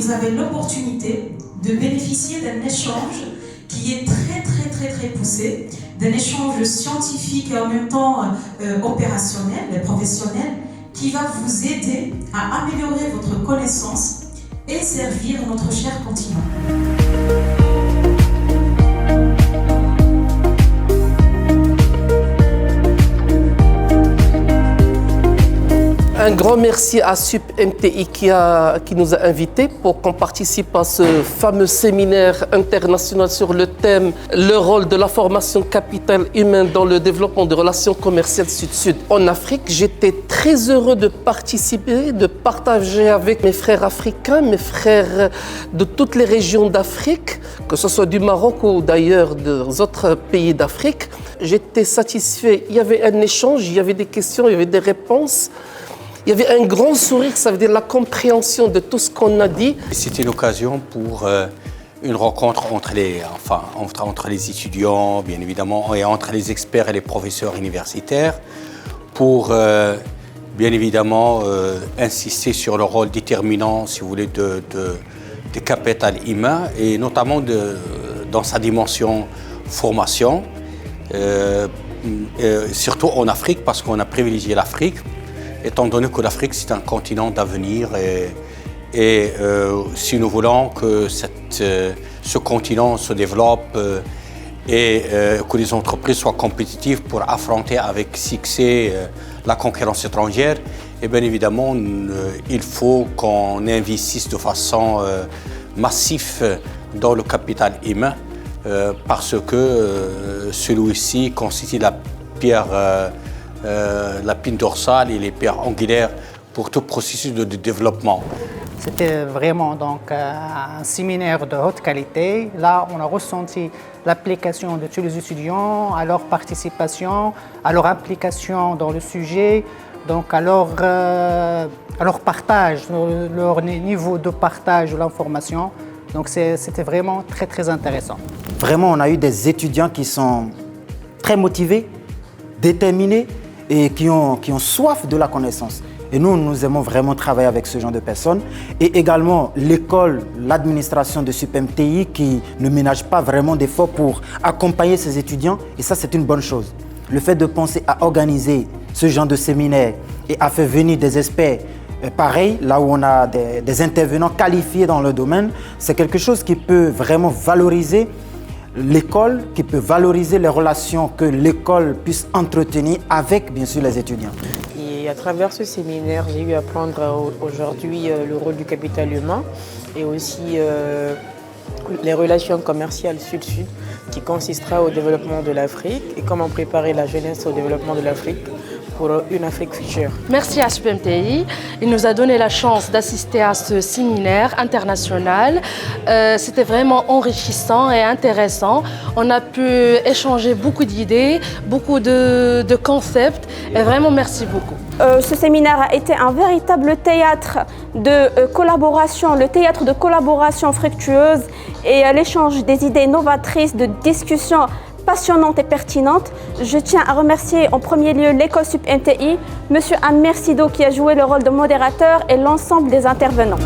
vous avez l'opportunité de bénéficier d'un échange qui est très poussé, d'un échange scientifique et en même temps opérationnel, professionnel, qui va vous aider à améliorer votre connaissance et servir notre cher continent. Un grand merci à SUP-MTI qui nous a invités pour qu'on participe à ce fameux séminaire international sur le thème « Le rôle de la formation capital humain dans le développement de relations commerciales Sud-Sud en Afrique ». J'étais très heureux de participer, de partager avec mes frères africains, mes frères de toutes les régions d'Afrique, que ce soit du Maroc ou d'ailleurs des autres pays d'Afrique. J'étais satisfait, il y avait un échange, il y avait des questions, il y avait des réponses. Il y avait un grand sourire, ça veut dire la compréhension de tout ce qu'on a dit. C'était l'occasion pour une rencontre entre les étudiants, bien évidemment, et entre les experts et les professeurs universitaires pour, bien évidemment, insister sur le rôle déterminant, si vous voulez, de capital humain, et notamment dans sa dimension formation, surtout en Afrique, parce qu'on a privilégié l'Afrique. Étant donné que l'Afrique, c'est un continent d'avenir et si nous voulons que ce continent se développe et que les entreprises soient compétitives pour affronter avec succès la concurrence étrangère, et bien évidemment, il faut qu'on investisse de façon massive dans le capital humain parce que celui-ci constitue la pierre l'épine dorsale et les pierres angulaires pour tout processus de développement. C'était vraiment donc un séminaire de haute qualité. Là, on a ressenti l'application de tous les étudiants, à leur participation, à leur implication dans le sujet, donc à leur partage, leur niveau de partage de l'information. Donc c'était vraiment très intéressant. Vraiment, on a eu des étudiants qui sont très motivés, déterminés, et qui ont soif de la connaissance. Et nous aimons vraiment travailler avec ce genre de personnes. Et également l'école, l'administration de SUP-MTI qui ne ménage pas vraiment d'efforts pour accompagner ses étudiants. Et ça, c'est une bonne chose. Le fait de penser à organiser ce genre de séminaire et à faire venir des experts pareils, là où on a des intervenants qualifiés dans le domaine, c'est quelque chose qui peut vraiment valoriser l'école, qui peut valoriser les relations que l'école puisse entretenir avec, bien sûr, les étudiants. Et à travers ce séminaire, j'ai eu à apprendre aujourd'hui le rôle du capital humain et aussi les relations commerciales Sud-Sud qui consistera au développement de l'Afrique et comment préparer la jeunesse au développement de l'Afrique pour une Afrique future. Merci à SUP-MTI. Il nous a donné la chance d'assister à ce séminaire international. C'était vraiment enrichissant et intéressant. On a pu échanger beaucoup d'idées, beaucoup de concepts. Et vraiment, merci beaucoup. Ce séminaire a été un véritable théâtre de collaboration, le théâtre de collaboration fructueuse et l'échange des idées novatrices, de discussions passionnante et pertinente. Je tiens à remercier en premier lieu l'école SUP-MTI, M. Amir Sido qui a joué le rôle de modérateur et l'ensemble des intervenants.